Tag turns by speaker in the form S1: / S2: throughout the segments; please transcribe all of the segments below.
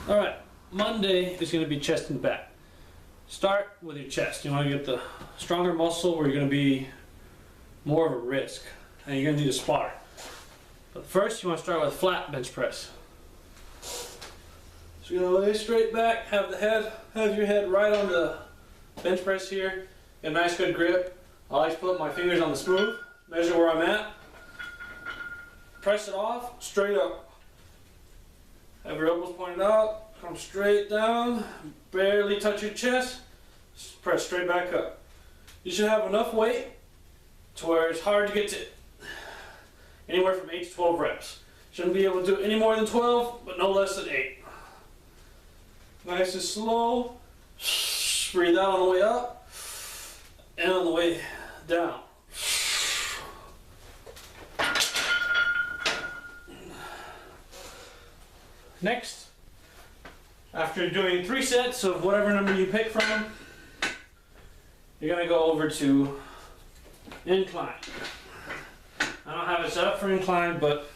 S1: Alright, Monday is going to be chest and back. Start with your chest. You want to get the stronger muscle where you're going to be more of a risk. And you're going to need a spotter. But first you want to start with flat bench press. So you're going to lay straight back, have your head right on the bench press here. Get a nice good grip. I like to put my fingers on the smooth, measure where I'm at. Press it off, straight up. Have your elbows pointed out, come straight down, barely touch your chest, press straight back up. You should have enough weight to where it's hard to get to anywhere from 8 to 12 reps. Shouldn't be able to do any more than 12, but no less than 8. Nice and slow. Breathe out on the way up and on the way down. Next, after doing 3 sets of whatever number you pick from, you're going to go over to incline. I don't have it set up for incline, but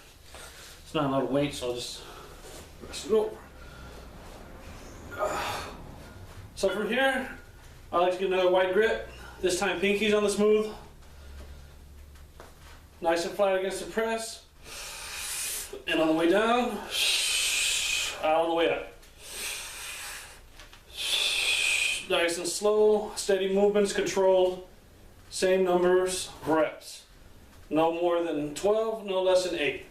S1: it's not a lot of weight, so I'll just press it over. So from here, I like to get another wide grip. This time pinkies on the smooth. Nice and flat against the press. And on the way down, out on the way up. Nice and slow, steady movements, controlled. Same numbers, reps. No more than 12, no less than 8.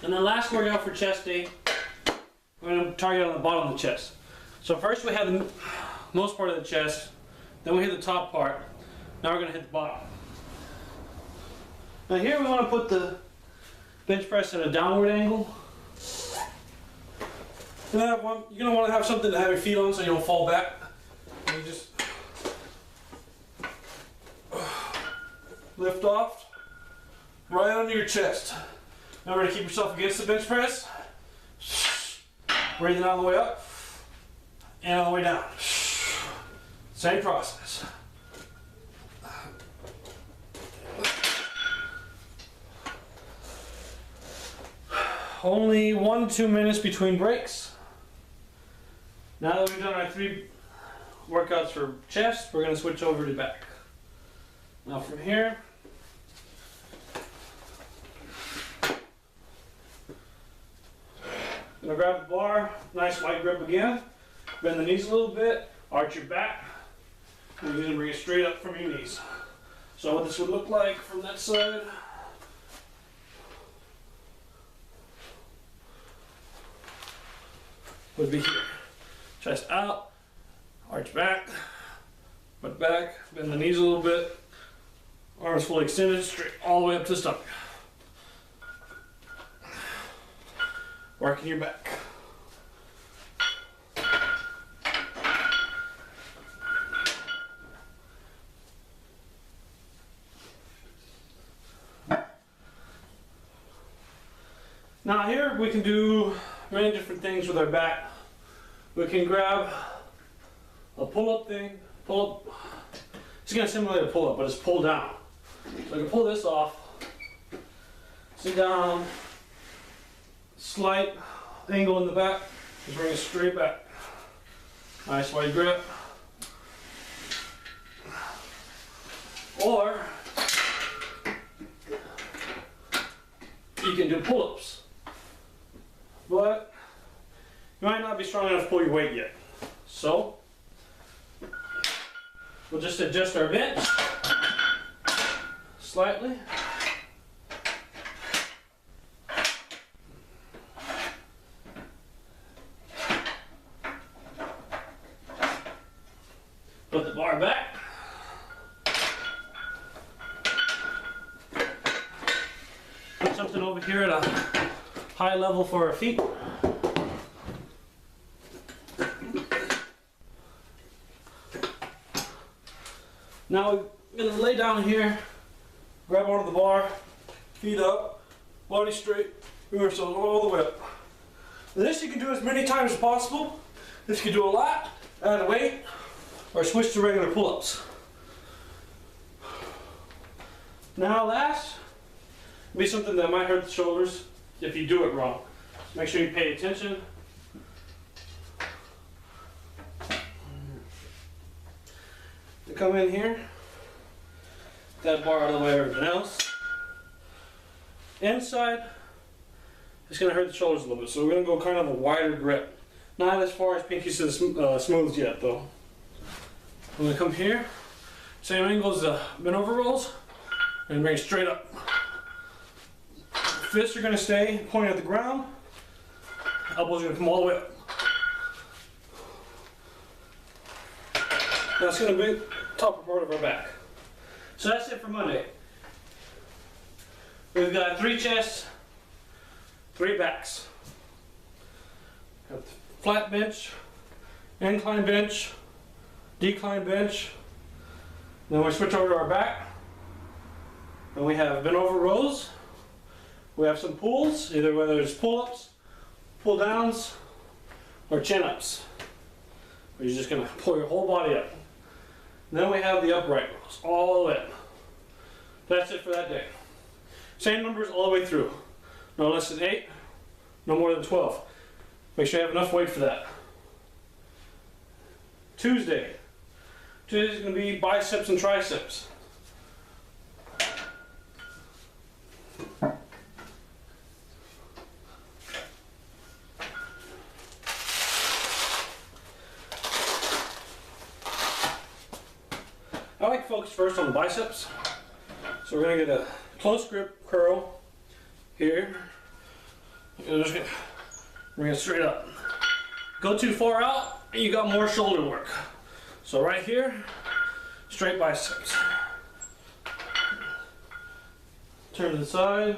S1: And then last workout for chest day, we're going to target on the bottom of the chest. So first we have the most part of the chest, then we hit the top part, now we're going to hit the bottom. Now here we want to put the bench press at a downward angle. You're going to want to have something to have your feet on so you don't fall back. And you just lift off right under your chest. Remember to keep yourself against the bench press. Breathing on the way up and on the way down. Same process. Only 1 to 2 minutes between breaks. Now that we've done our 3 workouts for chest, we're going to switch over to back. Now from here, gonna grab the bar, nice wide grip again, bend the knees a little bit, arch your back, and you're gonna bring it straight up from your knees. So what this would look like from that side. Would be here. Chest out, arch back, butt back, bend the knees a little bit, arms fully extended, straight all the way up to the stomach. Working your back. Now here we can do many different things with our back. We can grab a pull-up thing, it's going to simulate a pull-up, but it's pull down. So I can pull this off, sit down, slight angle in the back, just bring it straight back. Nice wide grip. Or you can do pull-ups, but you might not be strong enough to pull your weight yet. So we'll just adjust our bench slightly. Put the bar back. Put something over here at a high level for our feet. Now we're going to lay down here, grab onto the bar, feet up, body straight, bring ourselves all the way up. This you can do as many times as possible. This you can do a lot, add a weight, or switch to regular pull-ups. Now last, will be something that might hurt the shoulders if you do it wrong. Make sure you pay attention. You come in here, that bar out of the way of everything else. Inside, it's going to hurt the shoulders a little bit, so we're going to go kind of a wider grip. Not as far as Pinky says smooths yet though. I'm going to come here, same angle as the bent over rolls, and bring it straight up. Fists are going to stay pointing at the ground, elbows are going to come all the way up. That's going to be the top part of our back. So that's it for Monday. We've got 3 chests, 3 backs. Got the flat bench, incline bench, decline bench. Then we switch over to our back. And we have bent over rows. We have some pulls, either whether it's pull-ups, pull-downs, or chin-ups. Where you're just going to pull your whole body up. And then we have the upright rows, all in. That's it for that day. Same numbers all the way through. No less than 8, no more than 12. Make sure you have enough weight for that. Tuesday. Tuesday's going to be biceps and triceps. I like to focus first on the biceps. So we're going to get a close grip curl here. You're just going to bring it straight up. Go too far out and you got more shoulder work. So right here, straight biceps. Turn to the side.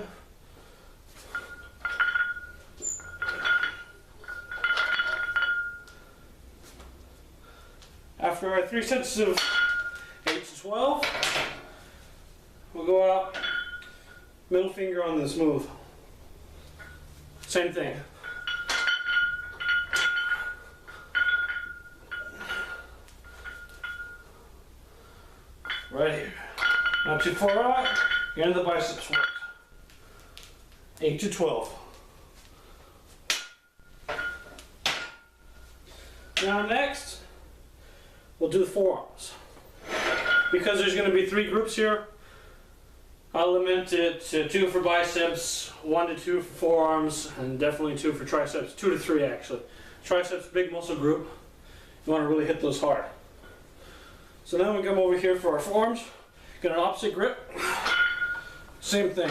S1: After our 3 sets of 8 to 12, we'll go out, middle finger on the smooth. Same thing. Right here. Not too far out, you're into the biceps work. 8 to 12. Now next, we'll do the forearms. Because there's going to be 3 groups here, I'll limit it to 2 for biceps, 1 to 2 for forearms, and definitely 2 for triceps, 2 to 3 actually. Triceps, big muscle group, you want to really hit those hard. So now we come over here for our forearms, get an opposite grip, same thing.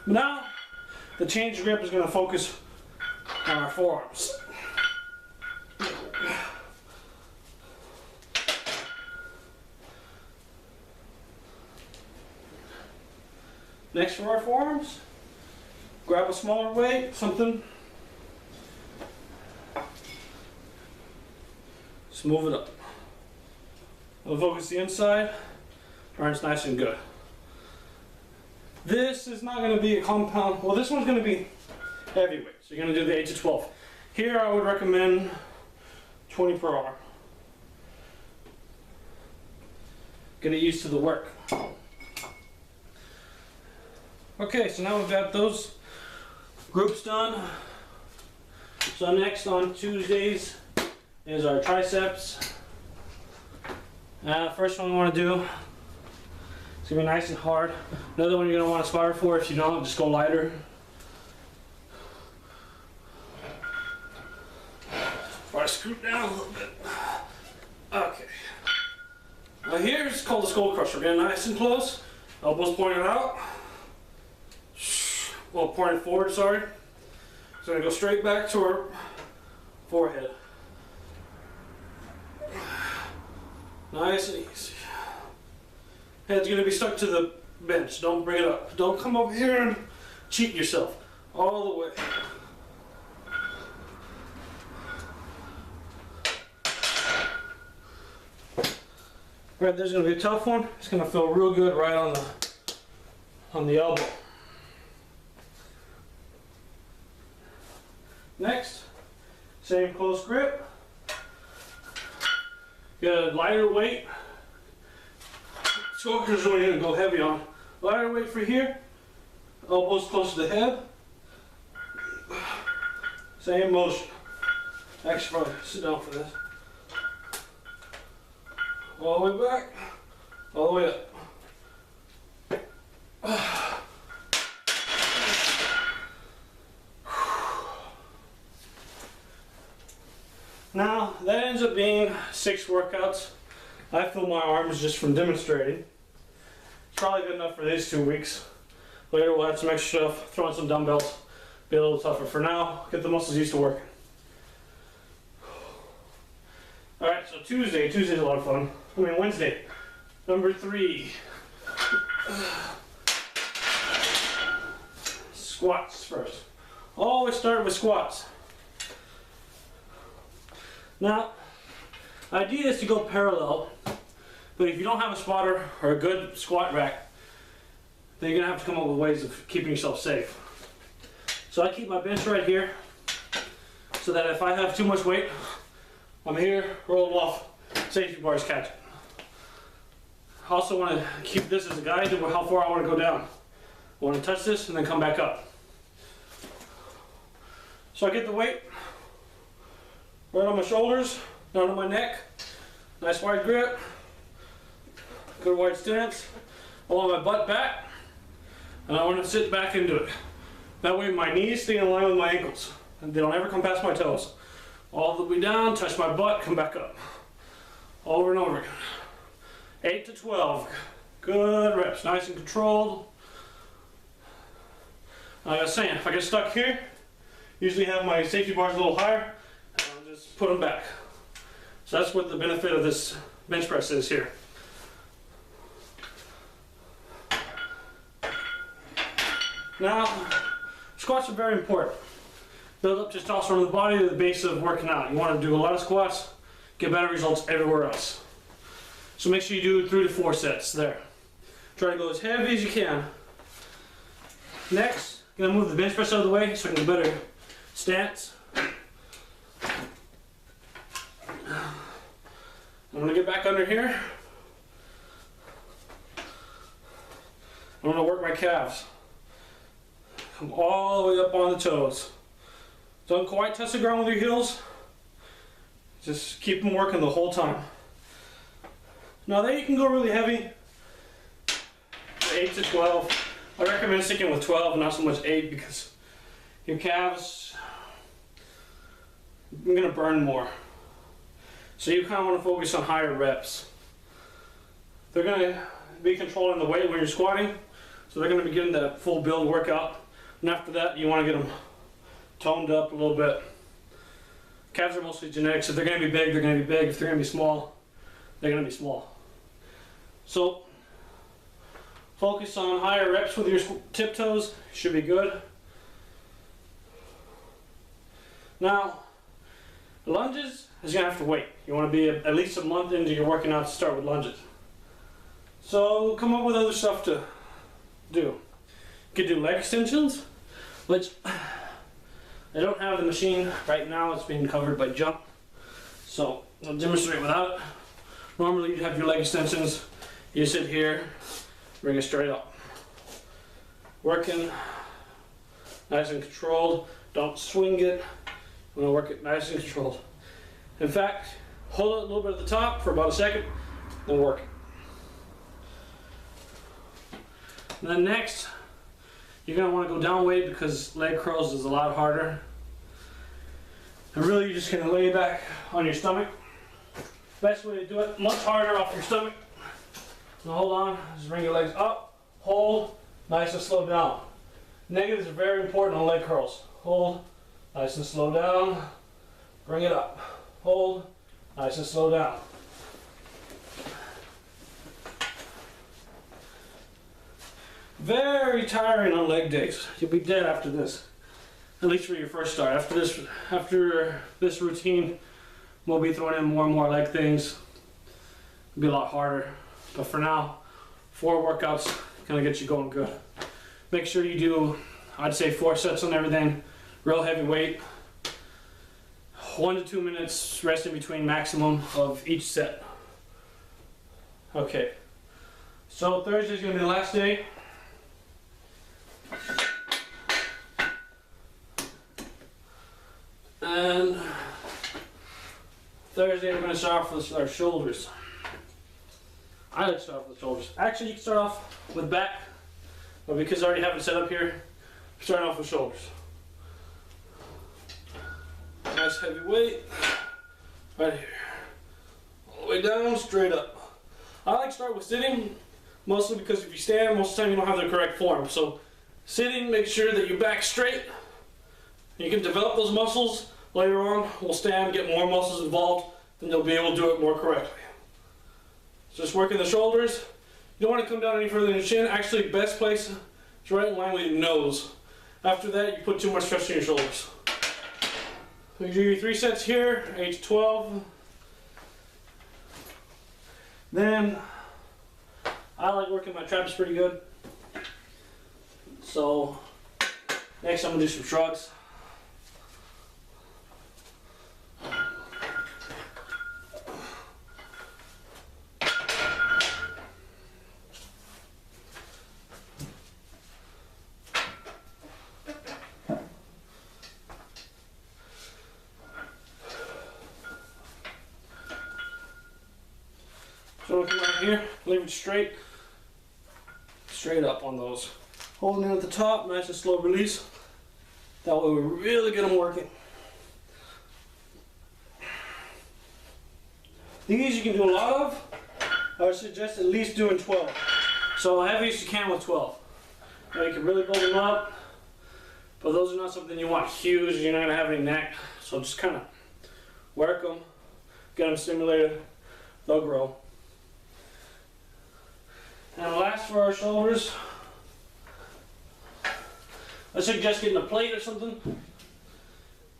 S1: Now, the change grip is going to focus on our forearms. Next for our forearms, grab a smaller weight, something. Just move it up. We'll focus the inside, turns nice and good. This is not going to be a compound, well this one's going to be heavyweight, so you're going to do the 8 to 12. Here I would recommend 20 per arm. Get used to the work. Okay, so now we've got those groups done. So next on Tuesdays is our triceps. First one we want to do, it's going to be nice and hard. Another one you're going to want to aspire for, if you don't, just go lighter. Try to scoot down a little bit. Okay. Now here's called the skull crusher. Again, nice and close. Elbows pointed out. Well, pointing forward, sorry. So I'm going to go straight back to our forehead. Nice and easy. Head's going to be stuck to the bench. Don't bring it up. Don't come over here and cheat yourself. All the way. Right there's going to be a tough one. It's going to feel real good right on the elbow. Next, same close grip. Get a lighter weight. Shoulders are going to go heavy on. Lighter weight for here. Elbows close to the head. Same motion. Actually, probably sit down for this. All the way back, all the way up. Now, that ends up being 6 workouts. I feel my arms just from demonstrating. It's probably good enough for these 2 weeks. Later we'll add some extra stuff, throw in some dumbbells, be a little tougher. For now, get the muscles used to working. Alright, so Tuesday's a lot of fun. Wednesday. Number 3. Squats first. Always start with squats. Now, the idea is to go parallel, but if you don't have a spotter or a good squat rack, then you're gonna have to come up with ways of keeping yourself safe. So I keep my bench right here, so that if I have too much weight, I'm here, roll them off, safety bars catch it. I also want to keep this as a guide to how far I want to go down. I want to touch this and then come back up. So I get the weight right on my shoulders, down to my neck, nice wide grip, good wide stance. I want my butt back, and I want to sit back into it. That way my knees stay in line with my ankles, and they don't ever come past my toes. All the way down, touch my butt, come back up. Over and over again. 8 to 12. Good reps, nice and controlled. Like I was saying, if I get stuck here, usually have my safety bars a little higher, and I'll just put them back. So that's what the benefit of this bench press is here. Now, squats are very important. Build up testosterone in the body to the base of working out. You want to do a lot of squats, get better results everywhere else. So make sure you do 3 to 4 sets there. Try to go as heavy as you can. Next, I'm going to move the bench press out of the way so I can get a better stance. I'm going to get back under here. I'm going to work my calves. Come all the way up on the toes. Don't quite touch the ground with your heels. Just keep them working the whole time. Now there you can go really heavy. 8 to 12. I recommend sticking with 12 and not so much 8 because your calves are going to burn more. So you kind of want to focus on higher reps. They're going to be controlling the weight when you're squatting, so they're going to be getting that full build workout. And after that, you want to get them toned up a little bit. Calves are mostly genetics. If they're going to be big, they're going to be big. If they're going to be small, they're going to be small. So focus on higher reps with your tiptoes. Should be good. Now, lunges is going to have to wait. You want to be at least a month into your working out to start with lunges. So come up with other stuff to do. You could do leg extensions, which I don't have the machine right now. It's being covered by jump. So I'll demonstrate without it. Normally you'd have your leg extensions. You sit here, bring it straight up. Working nice and controlled. Don't swing it. You want to work it nice and controlled. In fact, hold it a little bit at the top for about a second, then work it. And then next, you're going to want to go down weight because leg curls is a lot harder. And really you're just going to lay back on your stomach. Best way to do it, much harder off your stomach. Now hold on, just bring your legs up, hold, nice and slow down. Negatives are very important on leg curls. Hold, nice and slow down, bring it up. Hold, nice and slow down. Very tiring on leg days. You'll be dead after this. At least for your first start. After this routine, we'll be throwing in more and more leg things. It'll be a lot harder. But for now, 4 workouts gonna get you going good. Make sure you do, I'd say 4 sets on everything. Real heavy weight. 1 to 2 minutes rest in between maximum of each set. Okay. So Thursday's gonna be the last day. And Thursday we're going to start off with our shoulders. I like to start off with shoulders. Actually, you can start off with back, but because I already have it set up here, we're starting off with shoulders. Nice heavy weight, right here. All the way down, straight up. I like to start with sitting, mostly because if you stand, most of the time you don't have the correct form. So sitting, make sure that your back's straight. You can develop those muscles. Later on, we'll stand, get more muscles involved, then you'll be able to do it more correctly. Just working the shoulders. You don't want to come down any further than your chin. Actually, best place is right in line with your nose. After that, you put too much stress on your shoulders. So you do your 3 sets here, 8 to 12. Then, I like working my traps pretty good. So, next I'm going to do some shrugs. So come right here, leave it straight up on those. Holding it at the top, nice and slow release. That way we really get them working. These you can do a lot of. I would suggest at least doing 12. So heavy as you can with 12. Now you can really build them up, but those are not something you want huge. You're not going to have any neck. So just kind of work them, get them stimulated, they'll grow. And last for our shoulders, I suggest getting a plate or something.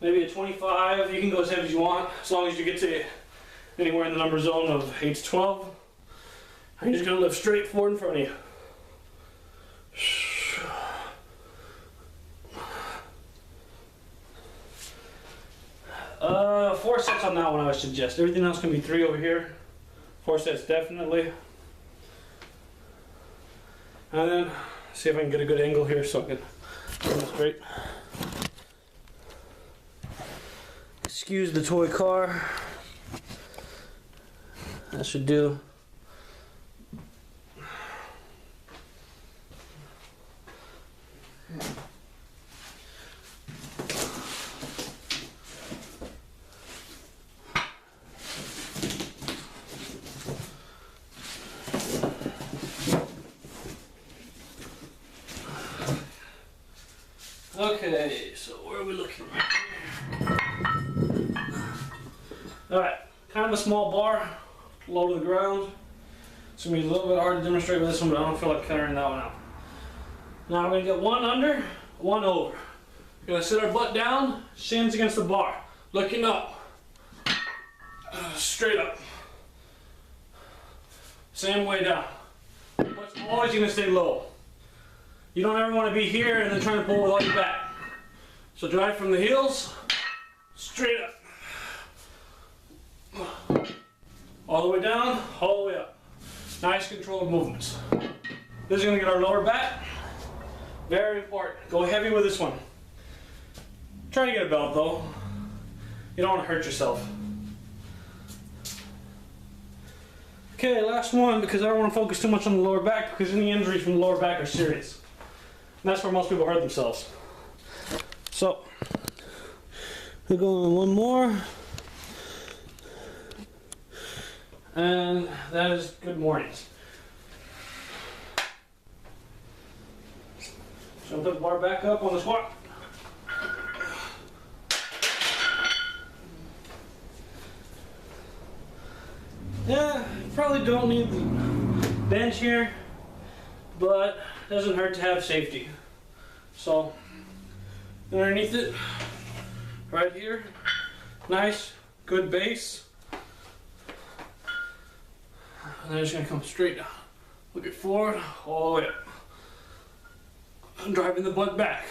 S1: Maybe a 25. You can go as heavy as you want, as long as you get to anywhere in the number zone of 8 to 12. And you're just going to lift straight forward in front of you. 4 sets on that one I would suggest. Everything else can be 3 over here. 4 sets definitely. And then, see if I can get a good angle here so I can get it straight. Excuse the toy car. That should do. Okay, so where are we looking right here? Alright, kind of a small bar, low to the ground. It's going to be a little bit hard to demonstrate with this one, but I don't feel like carrying that one out. Now we're going to get one under, one over. We're going to sit our butt down, shins against the bar, looking up, straight up. Same way down. Butt's always going to stay low. You don't ever want to be here and then trying to pull with all your back. So drive from the heels, straight up. All the way down, all the way up. Nice controlled movements. This is going to get our lower back. Very important. Go heavy with this one. Try to get a belt though. You don't want to hurt yourself. Okay, last one, because I don't want to focus too much on the lower back, because any injuries from the lower back are serious. And that's where most people hurt themselves. So, we're going on one more. And that is good mornings. So I'll put the bar back up on the squat. Yeah, you probably don't need the bench here, but it doesn't hurt to have safety. So, underneath it, right here, nice, good base. And then it's going to come straight down. Look it forward, all the way up. I'm driving the butt back.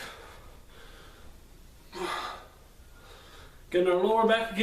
S1: Getting our lower back again.